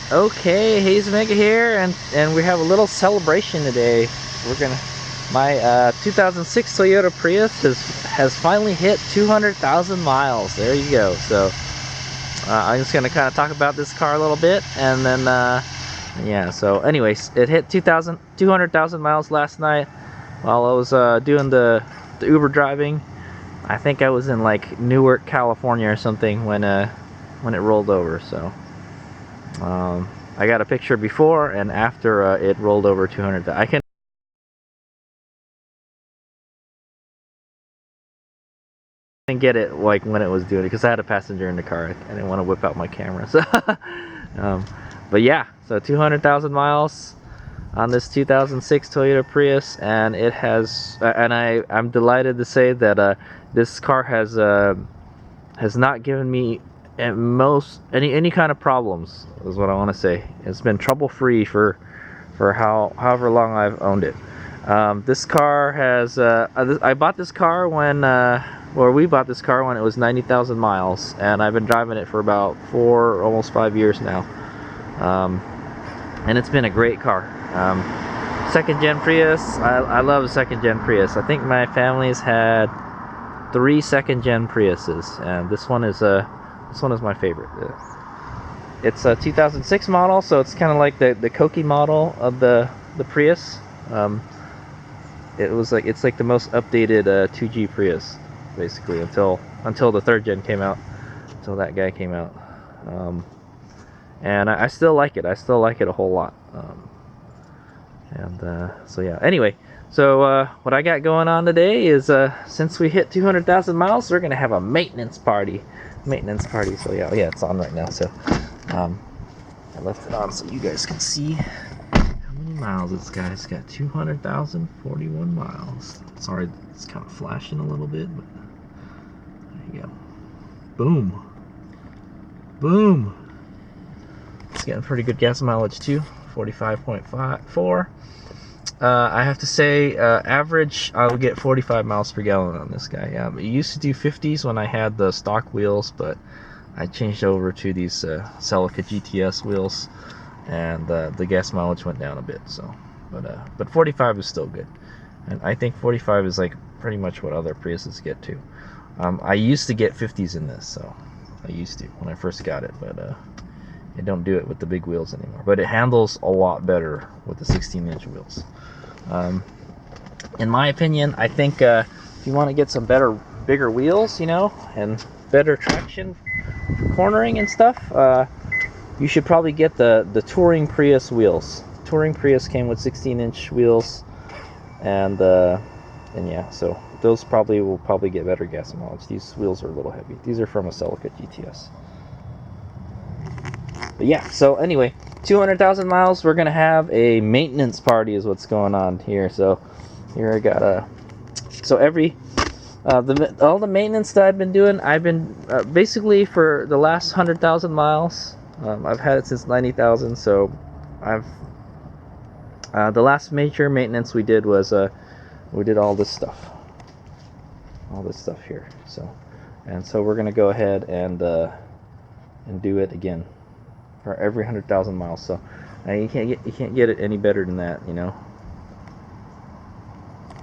Okay, HadesOmega here, and we have a little celebration today. My 2006 Toyota Prius has finally hit 200,000 miles. There you go. So I'm just gonna kind of talk about this car a little bit, and then yeah. So anyways, it hit 200,000 miles last night while I was doing the Uber driving. I think I was in like Newark, California or something when it rolled over. So. I got a picture before and after it rolled over 200. I can get it like when it was doing it because I had a passenger in the car. I didn't want to whip out my camera. So, but yeah, so 200,000 miles on this 2006 Toyota Prius, and it has, and I'm delighted to say that this car has not given me any kind of problems, is what I want to say. It's been trouble free for however long I've owned it. This car has I bought this car when or we bought this car when it was 90,000 miles, and I've been driving it for about almost 5 years now. And it's been a great car. Second gen Prius. I love a second gen Prius. I think my family's had 3 second gen Priuses, and this one is my favorite. It's a 2006 model, so it's kind of like the Koki model of the Prius. It's like the most updated 2G Prius, basically, until the 3rd gen came out, until that guy came out. And I still like it. I still like it a whole lot. So yeah. Anyway, so what I got going on today is since we hit 200,000 miles, we're gonna have a maintenance party. So yeah, it's on right now. So I left it on so you guys can see how many miles this guy's got. 200,041 miles. Sorry, it's kind of flashing a little bit, but there you go. Boom. It's getting pretty good gas mileage too. 45.4. I have to say, average, I would get 45 miles per gallon on this guy. Yeah, but it used to do 50s when I had the stock wheels, but I changed over to these Celica GTS wheels, and the gas mileage went down a bit. So, but 45 is still good, and I think 45 is like pretty much what other Priuses get too. I used to get 50s in this, so I used to when I first got it, but I don't do it with the big wheels anymore. But it handles a lot better with the 16-inch wheels. In my opinion, I think if you want to get some bigger wheels, and better traction for cornering and stuff, you should probably get the Touring Prius wheels. Touring Prius came with 16-inch wheels, and yeah, so those will probably get better gas mileage. These wheels are a little heavy. These are from a Celica GTS. But yeah, so anyway, 200,000 miles, we're gonna have a maintenance party is what's going on here. So here I got all the maintenance that I've been doing, basically for the last 100,000 miles. I've had it since 90,000, so the last major maintenance we did was we did all this stuff here. So we're gonna go ahead and do it again for every 100,000 miles. So you can't get it any better than that,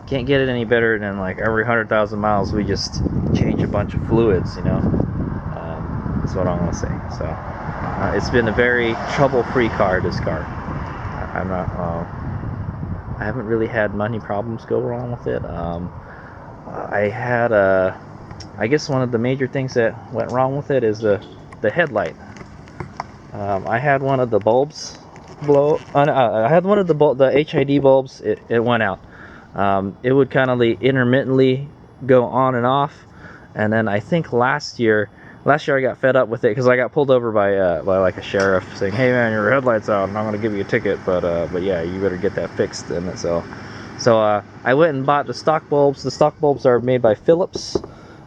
Can't get it any better than like every 100,000 miles we just change a bunch of fluids, That's what I want to say. So it's been a very trouble-free car. This car, I haven't really had many problems go wrong with it. I had I guess one of the major things that went wrong with it is the headlight. I had one of the bulbs blow. I had one of the HID bulbs. It went out. It would kind of intermittently go on and off, and then I think last year I got fed up with it because I got pulled over by like a sheriff saying, "Hey man, your headlight's out. I'm not going to give you a ticket, but yeah, you better get that fixed." And so I went and bought the stock bulbs. The stock bulbs are made by Philips,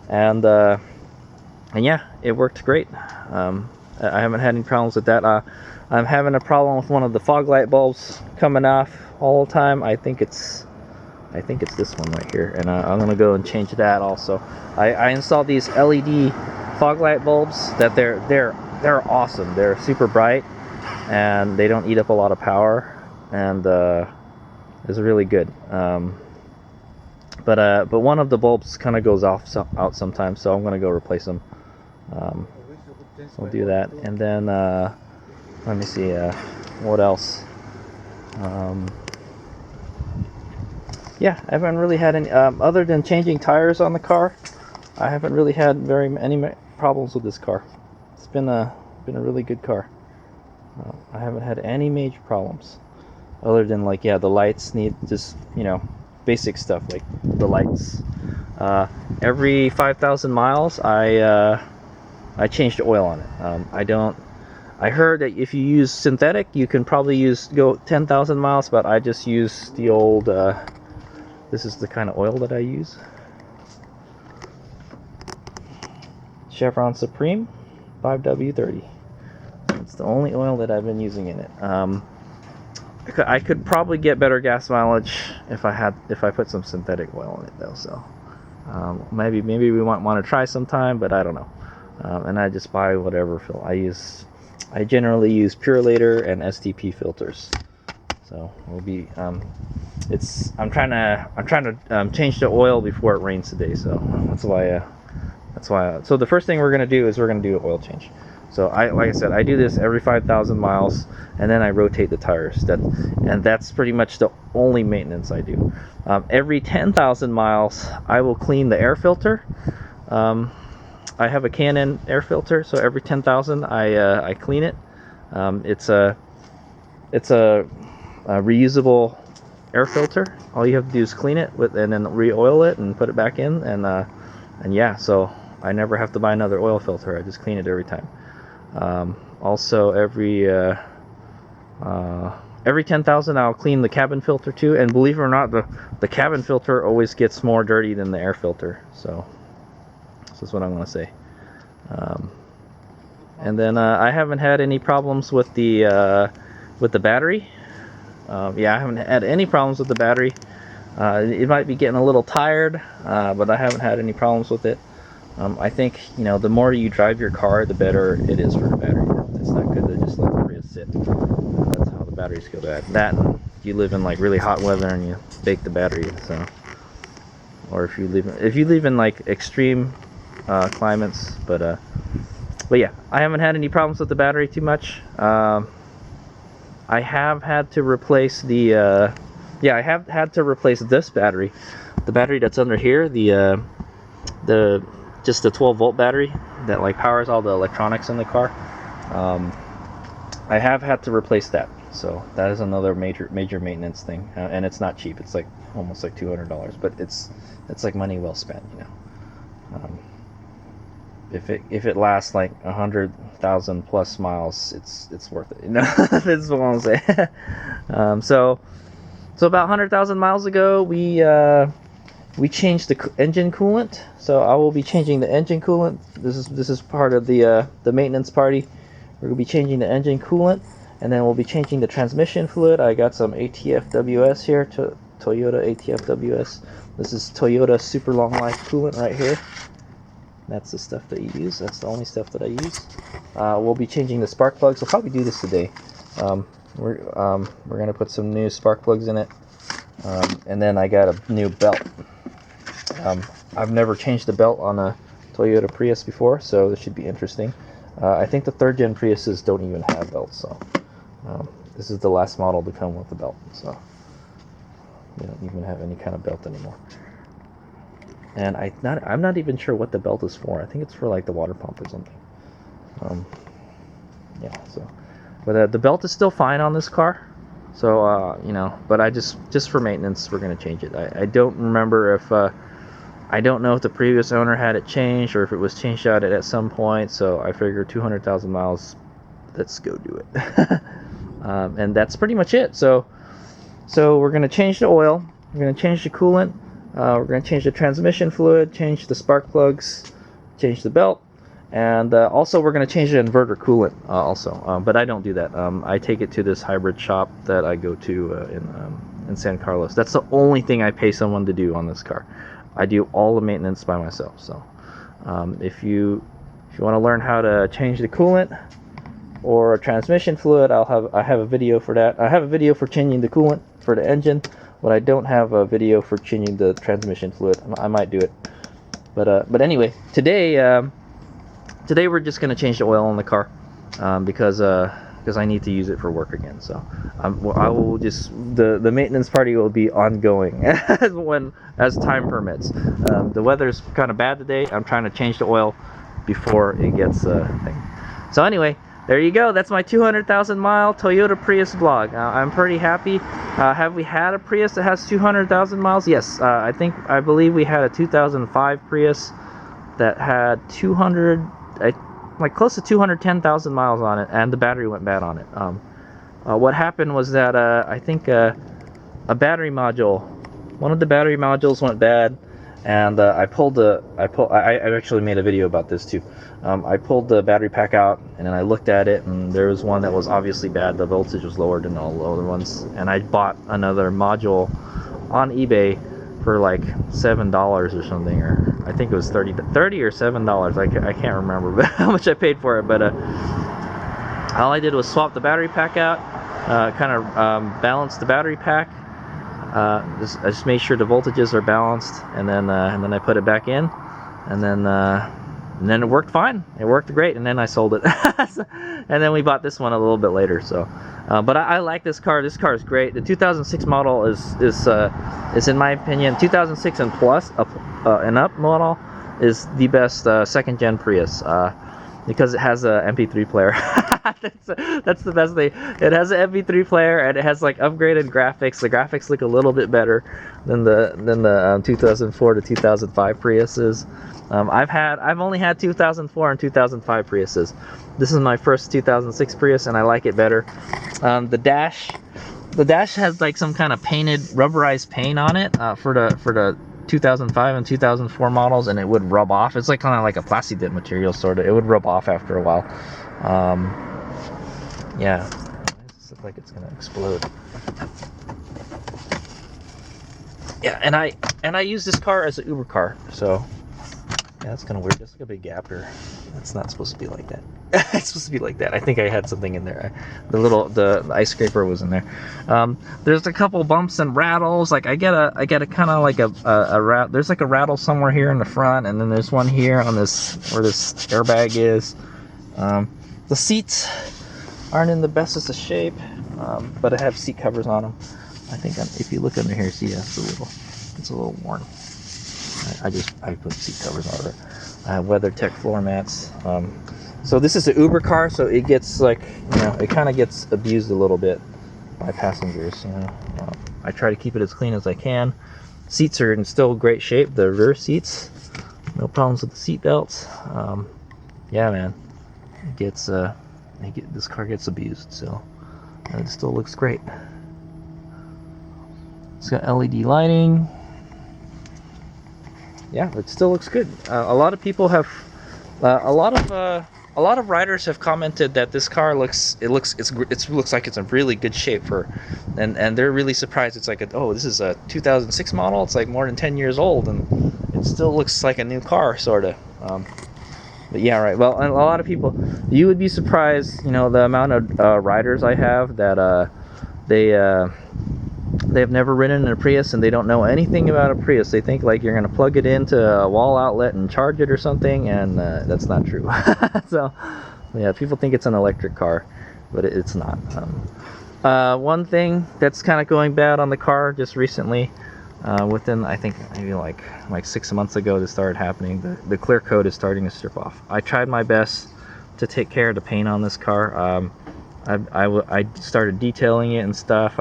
and yeah, it worked great. I haven't had any problems with that. I'm having a problem with one of the fog light bulbs coming off all the time. I think it's this one right here, and I'm gonna go and change that also. I installed these LED fog light bulbs that they're awesome. They're super bright, and they don't eat up a lot of power, and it's really good. But one of the bulbs kind of goes out sometimes, so I'm gonna go replace them. So we'll do that, and then let me see what else. Yeah, I haven't really had any other than changing tires on the car. I haven't really had any problems with this car. It's been a really good car. I haven't had any major problems, other than like, yeah, the lights need just, you know, basic stuff like the lights. Every 5,000 miles, I change the oil on it. I heard that if you use synthetic, you can probably go 10,000 miles, but I just use the old. This is the kind of oil that I use. Chevron Supreme 5W30. It's the only oil that I've been using in it. I could probably get better gas mileage if I put some synthetic oil in it though. So maybe we might want to try sometime, but I don't know. And I just buy whatever fill. I generally use Purelator and STP filters. So we'll be I'm trying to change the oil before it rains today. So that's why. So the first thing we're gonna do is we're gonna do an oil change. So like I said, I do this every 5,000 miles, and then I rotate the tires. That's pretty much the only maintenance I do. Every 10,000 miles, I will clean the air filter. I have a Canon air filter, so every 10,000 I clean it. It's a reusable air filter. All you have to do is clean it and then re-oil it and put it back in, and yeah, so I never have to buy another oil filter. I just clean it every time. Also, every 10,000 I'll clean the cabin filter too, and believe it or not, the cabin filter always gets more dirty than the air filter. So this is what I'm going to say. And then I haven't had any problems with the battery. Yeah, I haven't had any problems with the battery. It might be getting a little tired, but I haven't had any problems with it. I think, you know, the more you drive your car, the better it is for the battery. It's not good to just let the Prius sit. That's how the batteries go bad. That, and you live in like really hot weather and you bake the battery. So, or if you live in like extreme climates, but yeah, I haven't had any problems with the battery too much. I have had to replace I have had to replace this battery, the battery that's under here, just the 12-volt battery that like powers all the electronics in the car. I have had to replace that, so that is another major maintenance thing, and it's not cheap. It's like almost like $200, but it's like money well spent, you know. If it lasts like 100,000 plus miles, it's worth it, you know. That's what I'm saying. So about 100,000 miles ago, we changed the engine coolant. So I will be changing the engine coolant. This is part of the maintenance party. We're gonna be changing the engine coolant, and then we'll be changing the transmission fluid. I got some ATFWS here, Toyota ATFWS. This is Toyota super long life coolant right here. That's the stuff that you use. That's the only stuff that I use. We'll be changing the spark plugs. We'll probably do this today. We're gonna put some new spark plugs in it, and then I got a new belt. I've never changed the belt on a Toyota Prius before, so this should be interesting. I think the 3rd gen Priuses don't even have belts, so this is the last model to come with the belt. So they don't even have any kind of belt anymore. And I'm not even sure what the belt is for. I think it's for like the water pump or something. Yeah. So, but the belt is still fine on this car. So you know, but I just for maintenance, we're gonna change it. I don't remember if I don't know if the previous owner had it changed or if it was changed out at some point. So I figured 200,000 miles. Let's go do it. And that's pretty much it. So we're gonna change the oil. We're gonna change the coolant. We're going to change the transmission fluid, change the spark plugs, change the belt, and also we're going to change the inverter coolant also. But I don't do that. I take it to this hybrid shop that I go to in San Carlos. That's the only thing I pay someone to do on this car. I do all the maintenance by myself. So if you want to learn how to change the coolant, or a transmission fluid, I have a video for that. I have a video for changing the coolant for the engine, but I don't have a video for changing the transmission fluid. I might do it, but anyway, today we're just gonna change the oil on the car because I need to use it for work again. So I will just the maintenance party will be ongoing as time permits. The weather's kind of bad today. I'm trying to change the oil before it gets thing. So anyway, there you go. That's my 200,000 mile Toyota Prius vlog. I'm pretty happy. Have we had a Prius that has 200,000 miles? Yes. I believe we had a 2005 Prius that had like close to 210,000 miles on it, and the battery went bad on it. What happened was that I think a battery module, one of the battery modules went bad, and I actually made a video about this too. I pulled the battery pack out, and then I looked at it, and there was one that was obviously bad. The voltage was lower than all the other ones, and I bought another module on eBay for like $7 or something, or I think it was 30 or $7. I can't remember how much I paid for it, but all I did was swap the battery pack out, kind of balance the battery pack. I just made sure the voltages are balanced, and then I put it back in, and then it worked fine. It worked great, and then I sold it. And then we bought this one a little bit later. So, but I like this car. This car is great. The 2006 model is in my opinion, 2006 and plus and up model is the best second gen Prius because it has a MP3 player. That's the best thing. It has an MP3 player, and it has like upgraded graphics. The graphics look a little bit better than the 2004 to 2005 Priuses. I've only had 2004 and 2005 Priuses. This is my first 2006 Prius, and I like it better. The dash has like some kind of painted rubberized paint on it for the 2005 and 2004 models, and it would rub off. It's like kind of like a plasti dip material, sort of. It would rub off after a while. Yeah, this looks like it's gonna explode. Yeah, and I use this car as an Uber car, so yeah, that's kind of weird. There's like a big gap here. That's not supposed to be like that. It's supposed to be like that. I think I had something in there. The ice scraper was in there. There's a couple bumps and rattles. Like I get a kind of like a there's like a rattle somewhere here in the front, and then there's one here on this where this airbag is. The seats aren't in the bestest of shape, but I have seat covers on them. I think if you look under here, see, it's a little worn. I put seat covers over it. I have WeatherTech floor mats. So this is an Uber car, so it gets like, it kind of gets abused a little bit by passengers. I try to keep it as clean as I can. Seats are in still great shape. The rear seats, no problems with the seat belts. Yeah, man, it gets this car gets abused, so it still looks great. It's got LED lighting. Yeah, it still looks good. A lot of people have, a lot of riders have commented that this car looks like it's in really good shape and they're really surprised. It's like, this is a 2006 model. It's like more than 10 years old, and it still looks like a new car, sort of. But yeah, right. Well, a lot of people, you would be surprised, the amount of riders I have that they've never ridden in a Prius, and they don't know anything about a Prius. They think like you're gonna plug it into a wall outlet and charge it or something, and that's not true. So yeah, people think it's an electric car, but it's not. One thing that's kind of going bad on the car just recently, within I think maybe like 6 months ago this started happening. The clear coat is starting to strip off. I tried my best to take care of the paint on this car. I started detailing it and stuff.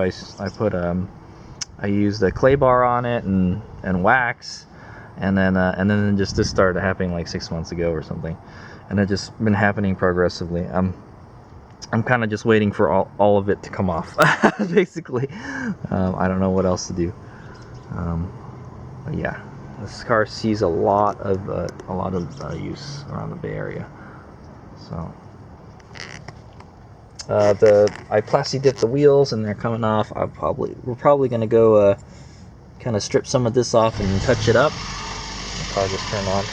I used a clay bar on it and wax, and then just this started happening like 6 months ago or something, and it just been happening progressively. I'm kind of just waiting for all of it to come off, basically. I don't know what else to do. But yeah, this car sees a lot of use around the Bay Area. So. I plasti dipped the wheels, and they're coming off. We're probably gonna go kind of strip some of this off and touch it up. The car just turned on,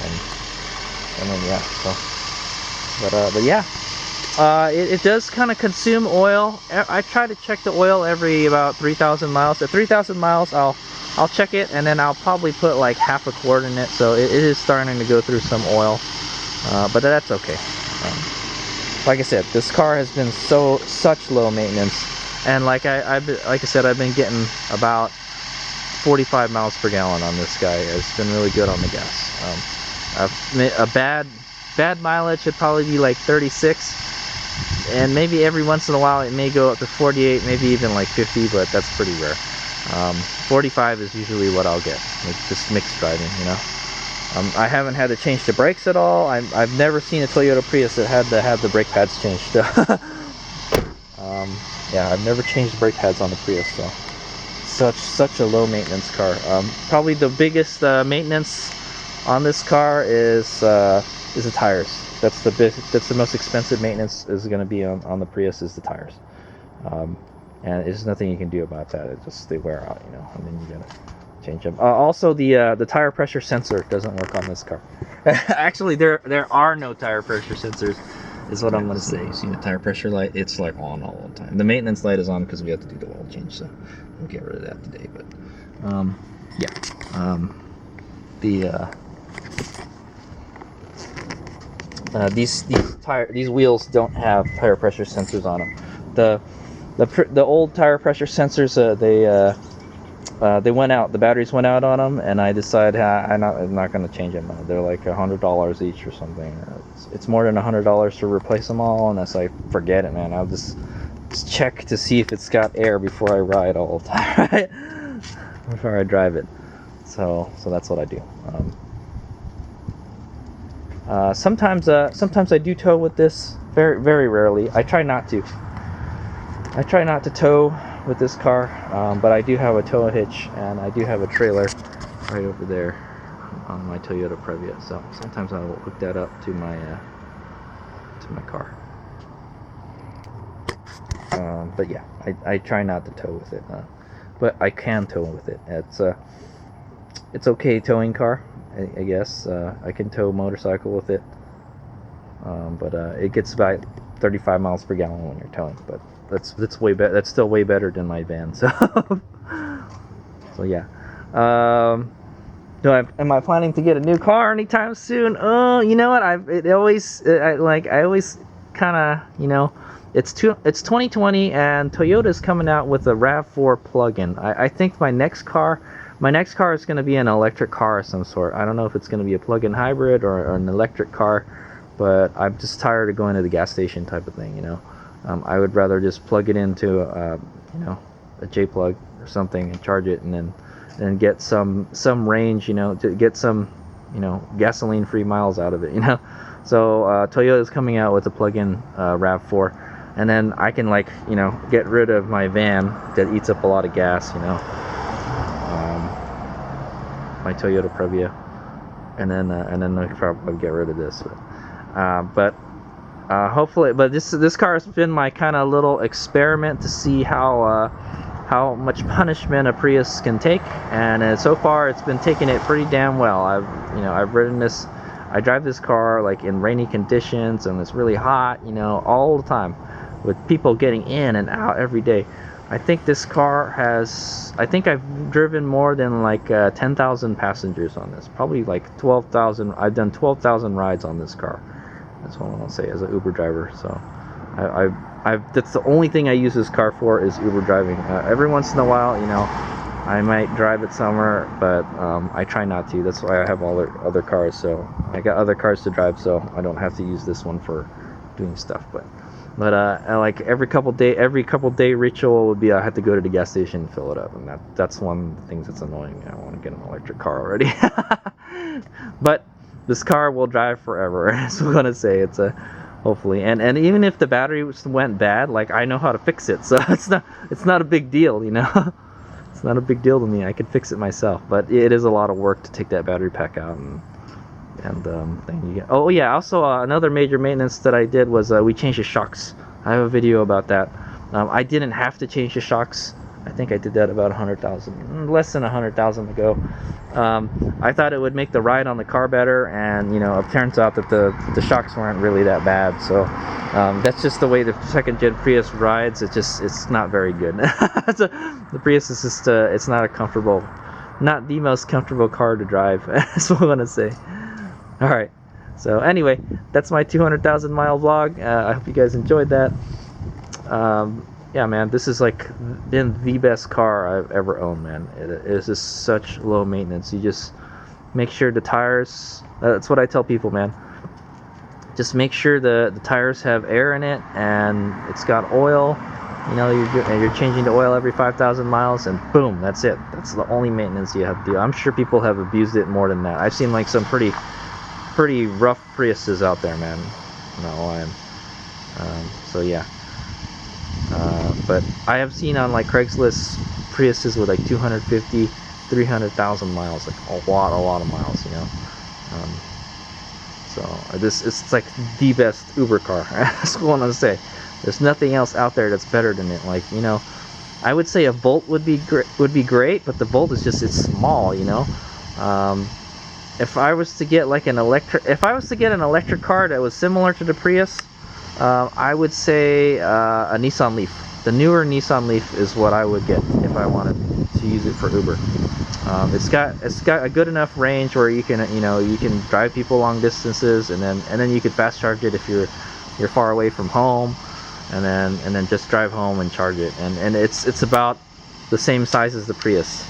and then yeah. So, but yeah, It does kind of consume oil. I try to check the oil every about 3,000 miles. At 3,000 miles, I'll check it, and then I'll probably put like half a quart in it. So it is starting to go through some oil, but that's okay. Like I said, this car has been such low maintenance, and like I said, I've been getting about 45 miles per gallon on this guy. It's been really good on the gas. A bad mileage should probably be like 36, and maybe every once in a while it may go up to 48, maybe even like 50, but that's pretty rare. 45 is usually what I'll get, like just mixed driving, you know. I haven't had to change the brakes at all. I've never seen a Toyota Prius that had to have the brake pads changed. Yeah, I've never changed brake pads on the Prius, so such a low maintenance car. Probably the biggest maintenance on this car is the tires. That's the most expensive maintenance is going to be on the Prius, is the tires. And there's nothing you can do about that. It just, they wear out, you know, and then you gotta change them. Also, the tire pressure sensor doesn't work on this car. Actually, there are no tire pressure sensors, is what I'm gonna say. You see the tire pressure light? It's like on all the time. The maintenance light is on because we have to do the oil change, so we'll get rid of that today. But yeah, these wheels don't have tire pressure sensors on them. The old tire pressure sensors, they went out. The batteries went out on them, and I decided I'm not going to change them. They're like $100 each or something. It's more than $100 to replace them all, and that's like, forget it, man. I'll just check to see if it's got air before I ride all the time, right? Before I drive it. So that's what I do. Sometimes I do tow with this. Very, very rarely. I try not to tow with this car, but I do have a tow hitch, and I do have a trailer right over there on my Toyota Prius. So sometimes I will hook that up to my car. But yeah, I try not to tow with it, but I can tow with it. It's okay towing car, I guess. I can tow motorcycle with it, but it gets about 35 miles per gallon when you're towing. But that's way better. That's still way better than my van. So so yeah. Am I planning to get a new car anytime soon? Oh, you know what? I always kind of, you know, it's 2020, and Toyota's coming out with a RAV4 plug-in. I think my next car is going to be an electric car of some sort. I don't know if it's going to be a plug-in hybrid or an electric car, but I'm just tired of going to the gas station type of thing, you know. I would rather just plug it into you know, a J-plug or something and charge it, and then get some range, you know, to get some, you know, gasoline-free miles out of it, you know. So Toyota is coming out with a plug-in RAV4, and then I can, like, you know, get rid of my van that eats up a lot of gas, you know, my Toyota Prius, and then I could probably get rid of this, but hopefully. But this car has been my kind of little experiment to see how much punishment a Prius can take, and so far it's been taking it pretty damn well. I've ridden this. I drive this car like in rainy conditions, and it's really hot, you know, all the time, with people getting in and out every day. I think this car has, I think I've driven more than like 10,000 passengers on this. Probably like 12,000. I've done 12,000 rides on this car. That's what I want to say, as an Uber driver. So that's the only thing I use this car for, is Uber driving. Every once in a while, you know, I might drive it somewhere, but I try not to. That's why I have all the other cars. So I got other cars to drive, so I don't have to use this one for doing stuff. But like every couple day ritual would be I have to go to the gas station and fill it up, and that's one of the things that's annoying. I want to get an electric car already. But this car will drive forever. That's what I'm gonna say. It's hopefully, and even if the battery went bad, like, I know how to fix it, so it's not a big deal, you know. It's not a big deal to me. I could fix it myself, but it is a lot of work to take that battery pack out and thing you get. Oh yeah, also another major maintenance that I did was we changed the shocks. I have a video about that. I didn't have to change the shocks I think I did that about 100,000, less than 100,000 ago. I thought it would make the ride on the car better, and you know, it turns out that the shocks weren't really that bad. So that's just the way the second gen Prius rides. It's not very good. The Prius is just it's not not the most comfortable car to drive. That's what I want to say. All right. So anyway, that's my 200,000 mile vlog. I hope you guys enjoyed that. Yeah, man, this is like been the best car I've ever owned, man. It is just such low maintenance. You just make sure the tires, that's what I tell people, man. Just make sure the tires have air in it and it's got oil. You know, you're changing the oil every 5,000 miles, and boom, that's it. That's the only maintenance you have to do. I'm sure people have abused it more than that. I've seen like some pretty rough Priuses out there, man. Not lying. So yeah. But I have seen on like Craigslist Priuses with like 250, 300,000 miles, like a lot of miles, you know. So it's like the best Uber car. That's what I want to say. There's nothing else out there that's better than it. Like, you know, I would say a Volt would be great, but the Volt is just, it's small, you know. If I was to get like an electric car that was similar to the Prius, I would say a Nissan Leaf. The newer Nissan Leaf is what I would get if I wanted to use it for Uber. It's got a good enough range where you can drive people long distances, and then you could fast charge it if you're far away from home, and then just drive home and charge it. And it's about the same size as the Prius.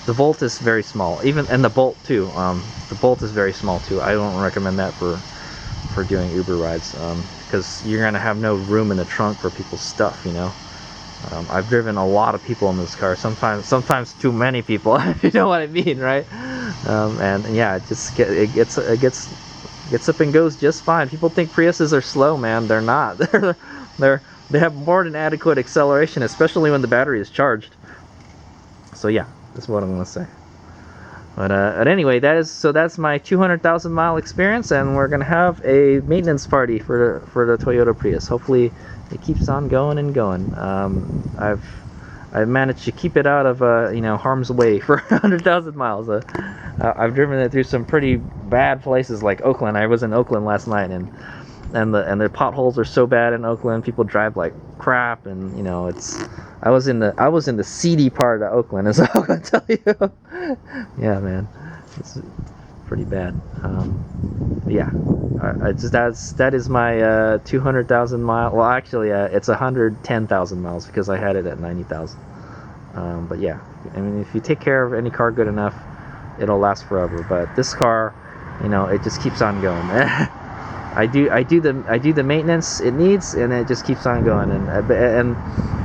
The Volt is very small, and the Bolt too. The Bolt is very small too. I don't recommend that for doing Uber rides, because you're gonna have no room in the trunk for people's stuff, you know. I've driven a lot of people in this car, sometimes too many people, if you know what I mean, right? And yeah, it gets up and goes just fine. People think Priuses are slow, man. They're not. They have more than adequate acceleration, especially when the battery is charged. So yeah, that's what I'm gonna say. But anyway, that's my 200,000 mile experience, and we're gonna have a maintenance party for the Toyota Prius. Hopefully, it keeps on going and going. I've managed to keep it out of harm's way for 100,000 miles. I've driven it through some pretty bad places like Oakland. I was in Oakland last night, and the potholes are so bad in Oakland. People drive like crap, and you know, I was in the seedy part of Oakland, is all I'm gonna tell you. Yeah, man, it's pretty bad. Yeah, that is my 200,000 mile. Well, actually, it's 110,000 miles because I had it at 90,000. But yeah, I mean, if you take care of any car good enough, it'll last forever. But this car, you know, it just keeps on going. I do the maintenance it needs, and it just keeps on going, and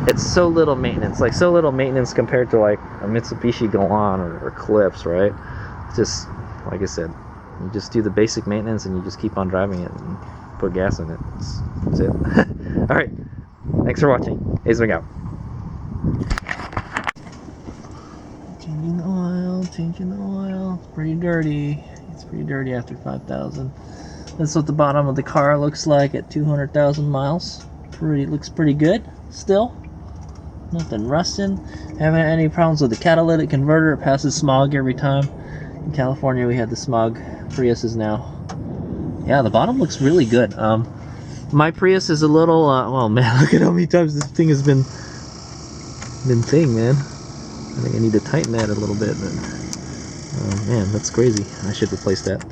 it's so little maintenance, compared to like a Mitsubishi Galant or Eclipse, right? It's just like I said, you just do the basic maintenance and you just keep on driving it and put gas in it. That's it. All right, thanks for watching. HadesOmega out. Changing the oil. It's pretty dirty. It's pretty dirty after 5,000. That's what the bottom of the car looks like at 200,000 miles. Looks pretty good still. Nothing rusting. Haven't had any problems with the catalytic converter. It passes smog every time. In California, we had the smog Priuses now. Yeah, the bottom looks really good. My Prius is a little. Oh man, look at how many times this thing has been man. I think I need to tighten that a little bit. But, oh man, that's crazy. I should replace that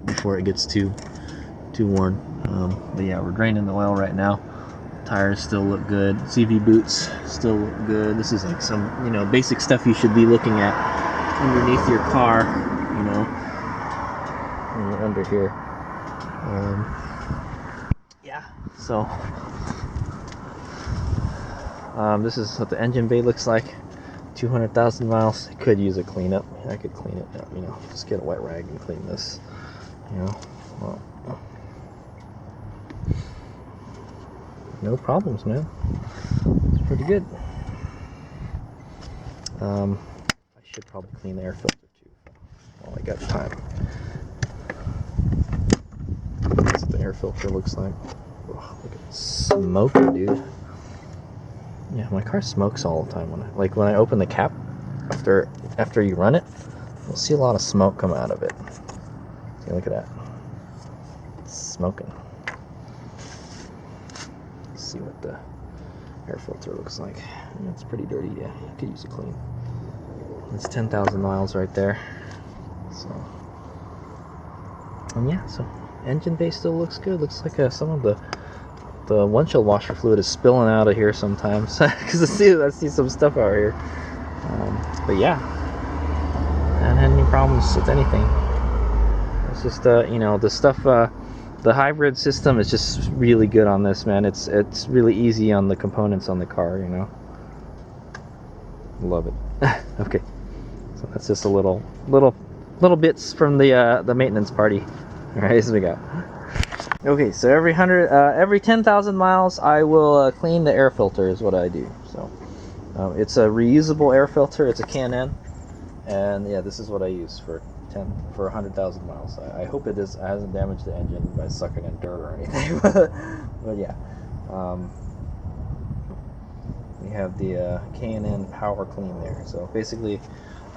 before it gets too worn. But yeah, we're draining the oil right now. Tires still look good. CV boots still look good. This is like some, you know, basic stuff you should be looking at underneath your car, you know, when you're under here. Yeah, so this is what the engine bay looks like. 200,000 miles. It could use a cleanup. I could clean it up, you know, just get a wet rag and clean this, you know. Well, no problems, man. It's pretty good. I should probably clean the air filter too while I got time. That's what the air filter looks like. Oh, look at the smoker, dude. Yeah, my car smokes all the time when I open the cap after you run it, you'll see a lot of smoke come out of it. See, look at that. It's smoking. Let's see what the air filter looks like. Yeah, it's pretty dirty. Yeah, I could use it clean. It's 10,000 miles right there. So, and yeah, so engine bay still looks good. Looks like some of the windshield washer fluid is spilling out of here sometimes because I see some stuff out here. But yeah, I haven't had any problems with anything. It's just you know, the stuff, the hybrid system is just really good on this, man. It's really easy on the components on the car, you know. Love it. Okay, so that's just a little bits from the maintenance party. All right, so we got. Okay, so every 10,000 miles, I will clean the air filter. Is what I do. So it's a reusable air filter. It's a Can-N, and yeah, this is what I use for 100,000 miles. I hope it hasn't damaged the engine by sucking in dirt or anything. But yeah, we have the K&N Power Clean there. So basically,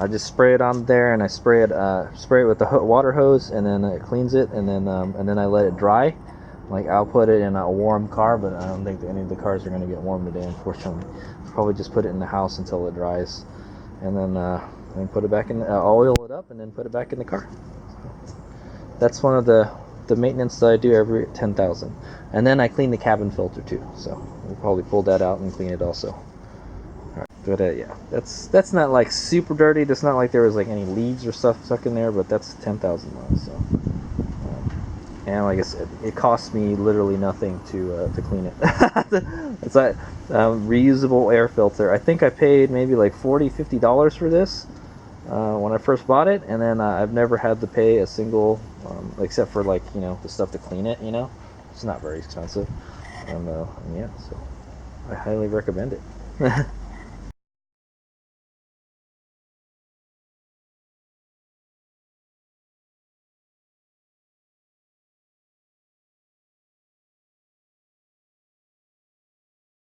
I just spray it on there, and I spray it with the water hose, and then it cleans it, and then I let it dry. Like, I'll put it in a warm car, but I don't think that any of the cars are going to get warm today, unfortunately. I'll probably just put it in the house until it dries, and then put it back in. Oil it up, and then put it back in the car. So that's one of the maintenance that I do every 10,000, and then I clean the cabin filter too. So we'll probably pull that out and clean it also. But yeah, that's not like super dirty. It's not like there was like any leaves or stuff stuck in there, but that's 10,000 miles. So, and like I said, it costs me literally nothing to clean it. It's like reusable air filter. I think I paid maybe like $40-50 for this when I first bought it, and then I've never had to pay a single, except for like, you know, the stuff to clean it. You know, it's not very expensive, and yeah, so I highly recommend it.